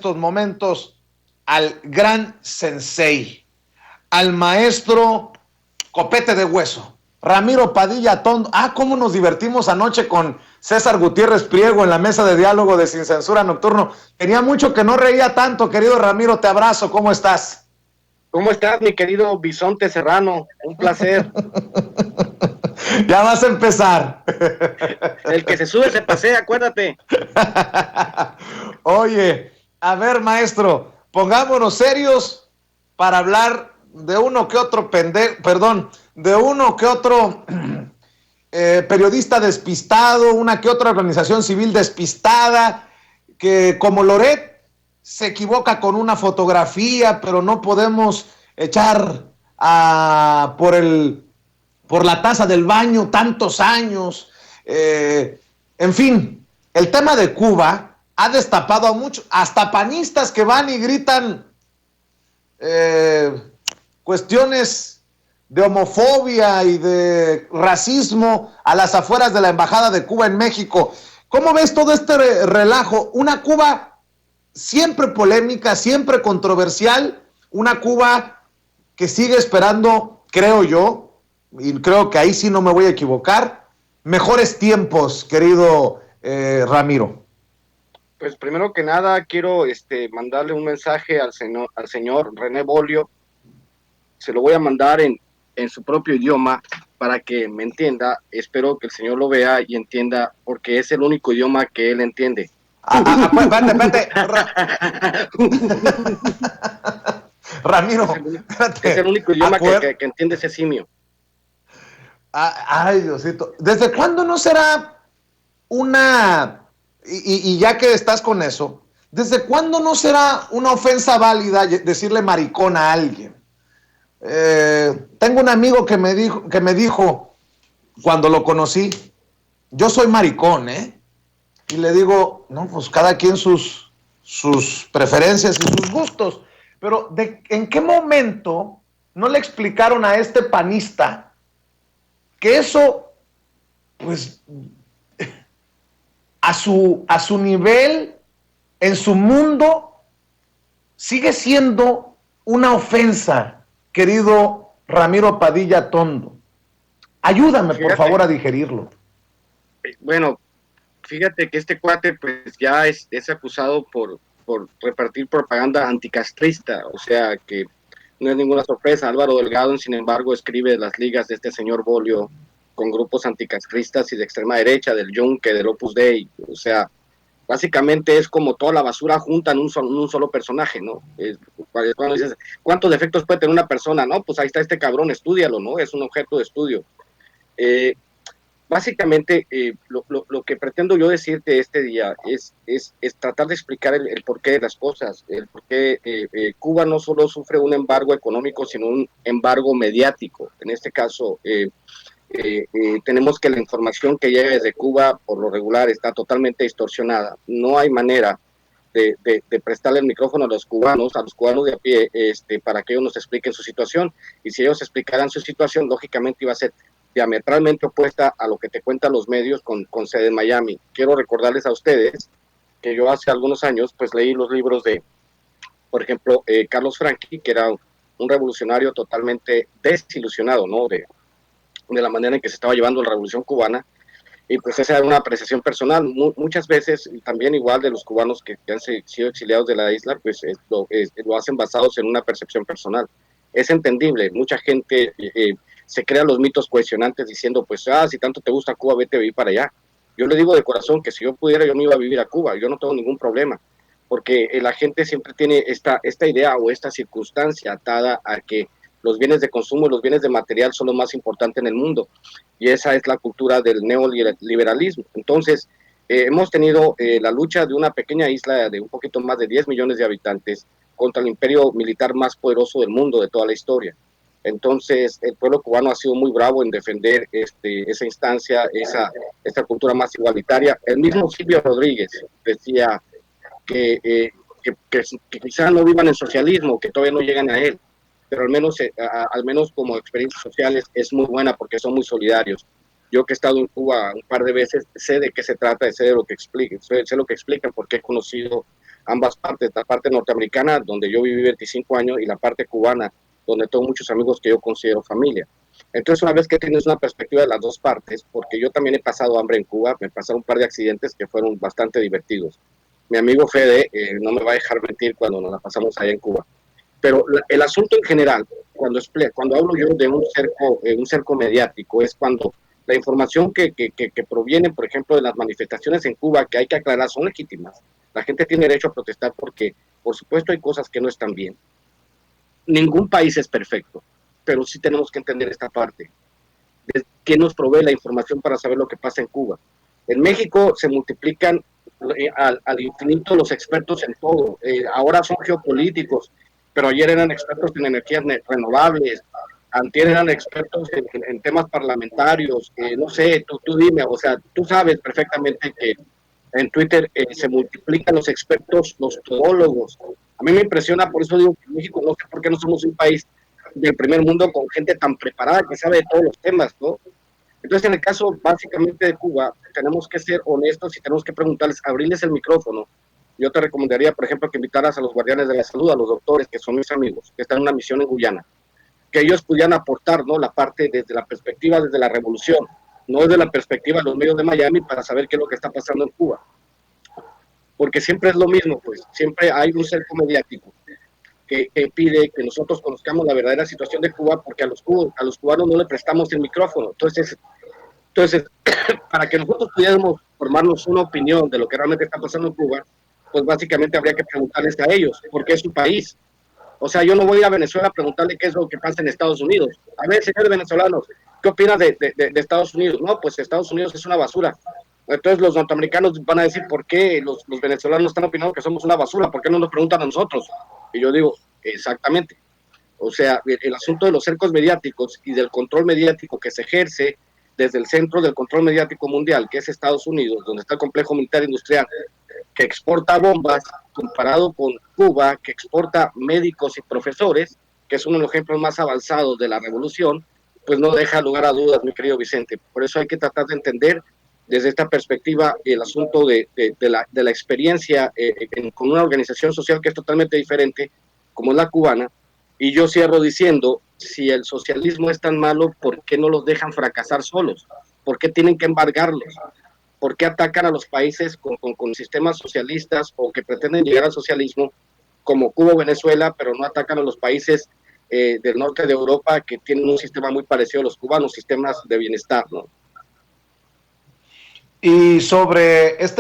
estos momentos al gran sensei, al maestro copete de hueso, Ramiro Padilla Tondo. Cómo nos divertimos anoche con César Gutiérrez Priego en la mesa de diálogo de Sin Censura Nocturno. Tenía mucho que no reía tanto, querido Ramiro, te abrazo, ¿cómo estás? ¿Cómo estás, mi querido Bisonte Serrano? Un placer. Ya vas a empezar. El que se sube se pasea, acuérdate. Oye, a ver, maestro, pongámonos serios para hablar de uno que otro de uno que otro periodista despistado, una que otra organización civil despistada, que como Loret se equivoca con una fotografía, pero no podemos echar por la taza del baño tantos años. En fin, el tema de Cuba ha destapado a muchos, hasta panistas que van y gritan cuestiones de homofobia y de racismo a las afueras de la Embajada de Cuba en México. ¿Cómo ves todo este relajo? Una Cuba siempre polémica, siempre controversial, una Cuba que sigue esperando, creo yo, y creo que ahí sí no me voy a equivocar, mejores tiempos, querido Ramiro. Pues primero que nada quiero mandarle un mensaje al señor René Bolio. Se lo voy a mandar en su propio idioma para que me entienda. Espero que el señor lo vea y entienda, porque es el único idioma que él entiende. Espérate. Ramiro, es el espérate. único idioma que entiende ese simio. Ay, Diosito. ¿Desde cuándo no será una, y ya que estás con eso, ¿desde cuándo no será una ofensa válida decirle maricón a alguien? Tengo un amigo que me dijo cuando lo conocí, yo soy maricón, ¿eh? Y le digo, no, pues cada quien sus preferencias y sus gustos. Pero ¿en qué momento no le explicaron a este panista que eso, pues, a su nivel, en su mundo, sigue siendo una ofensa, querido Ramiro Padilla Tondo? Ayúdame, por favor, a digerirlo. Bueno, fíjate que este cuate pues ya es acusado por repartir propaganda anticastrista, o sea que no es ninguna sorpresa. Álvaro Delgado, sin embargo, escribe las ligas de este señor Bolio con grupos anticastristas y de extrema derecha, del Yunque, del Opus Dei, o sea, básicamente es como toda la basura junta en un solo personaje, ¿no? Cuando dices, ¿cuántos defectos puede tener una persona? No, pues ahí está este cabrón, estúdialo, ¿no? Es un objeto de estudio. Básicamente, lo que pretendo yo decirte este día es tratar de explicar el porqué de las cosas, el porqué Cuba no solo sufre un embargo económico, sino un embargo mediático. En este caso, tenemos que la información que llega desde Cuba, por lo regular, está totalmente distorsionada. No hay manera de prestarle el micrófono a los cubanos de a pie, para que ellos nos expliquen su situación. Y si ellos explicaran su situación, lógicamente iba a ser diametralmente opuesta a lo que te cuentan los medios con sede en Miami. Quiero recordarles a ustedes que yo hace algunos años pues leí los libros de, por ejemplo, Carlos Franqui, que era un revolucionario totalmente desilusionado, ¿no? De la manera en que se estaba llevando la revolución cubana, y pues esa era una apreciación personal. Muchas veces, también igual de los cubanos que han sido exiliados de la isla, pues lo hacen basados en una percepción personal. Es entendible, mucha gente se crea los mitos cohesionantes diciendo, pues, si tanto te gusta Cuba, vete a vivir para allá. Yo le digo de corazón que si yo pudiera, yo me iba a vivir a Cuba, yo no tengo ningún problema, porque la gente siempre tiene esta idea o esta circunstancia atada a que los bienes de consumo y los bienes de material son lo más importante en el mundo, y esa es la cultura del neoliberalismo. Entonces, hemos tenido la lucha de una pequeña isla de un poquito más de 10 millones de habitantes contra el imperio militar más poderoso del mundo de toda la historia. Entonces, el pueblo cubano ha sido muy bravo en defender esa instancia, esta cultura más igualitaria. El mismo Silvio Rodríguez decía que quizás no vivan en socialismo, que todavía no llegan a él, pero al menos como experiencias sociales es muy buena porque son muy solidarios. Yo que he estado en Cuba un par de veces, sé de qué se trata, sé lo que explican, porque he conocido ambas partes, la parte norteamericana, donde yo viví 25 años, y la parte cubana, donde tengo muchos amigos que yo considero familia. Entonces, una vez que tienes una perspectiva de las dos partes, porque yo también he pasado hambre en Cuba, me pasaron un par de accidentes que fueron bastante divertidos. Mi amigo Fede no me va a dejar mentir cuando nos la pasamos allá en Cuba. Pero el asunto en general, cuando hablo yo de un cerco mediático, es cuando la información que proviene, por ejemplo, de las manifestaciones en Cuba, que hay que aclarar, son legítimas. La gente tiene derecho a protestar porque, por supuesto, hay cosas que no están bien. Ningún país es perfecto, pero sí tenemos que entender esta parte. ¿Qué nos provee la información para saber lo que pasa en Cuba? En México se multiplican al infinito los expertos en todo. Ahora son geopolíticos, pero ayer eran expertos en energías renovables, antier eran expertos en temas parlamentarios. No sé, tú dime, o sea, tú sabes perfectamente que en Twitter se multiplican los expertos, los todólogos. A mí me impresiona, por eso digo que en México no sé por qué no somos un país del primer mundo con gente tan preparada que sabe de todos los temas, ¿no? Entonces, en el caso básicamente de Cuba, tenemos que ser honestos y tenemos que preguntarles, abrirles el micrófono. Yo te recomendaría, por ejemplo, que invitaras a los guardianes de la salud, a los doctores, que son mis amigos, que están en una misión en Guyana, que ellos pudieran aportar, ¿no?, la parte desde la perspectiva, desde la revolución, no desde la perspectiva de los medios de Miami, para saber qué es lo que está pasando en Cuba. Porque siempre es lo mismo, pues, siempre hay un cerco mediático que pide que nosotros conozcamos la verdadera situación de Cuba, porque a los cubanos no le prestamos el micrófono. Entonces para que nosotros pudiéramos formarnos una opinión de lo que realmente está pasando en Cuba, pues básicamente habría que preguntarles a ellos, porque es su país. O sea, yo no voy a ir a Venezuela a preguntarle qué es lo que pasa en Estados Unidos. A ver, señores venezolanos, ¿qué opinan de Estados Unidos? No, pues Estados Unidos es una basura. Entonces los norteamericanos van a decir, ¿por qué los venezolanos están opinando que somos una basura? ¿Por qué no nos preguntan a nosotros? Y yo digo, exactamente. O sea, el asunto de los cercos mediáticos y del control mediático que se ejerce desde el centro del control mediático mundial, que es Estados Unidos, donde está el complejo militar industrial, que exporta bombas, comparado con Cuba, que exporta médicos y profesores, que es uno de los ejemplos más avanzados de la revolución, pues no deja lugar a dudas, mi querido Vicente. Por eso hay que tratar de entender desde esta perspectiva el asunto de la experiencia con una organización social que es totalmente diferente, como es la cubana. Y yo cierro diciendo, si el socialismo es tan malo, ¿por qué no los dejan fracasar solos? ¿Por qué tienen que embargarlos? ¿Por qué atacan a los países con sistemas socialistas o que pretenden llegar al socialismo, como Cuba o Venezuela, pero no atacan a los países del norte de Europa que tienen un sistema muy parecido a los cubanos, sistemas de bienestar, ¿no? Y sobre este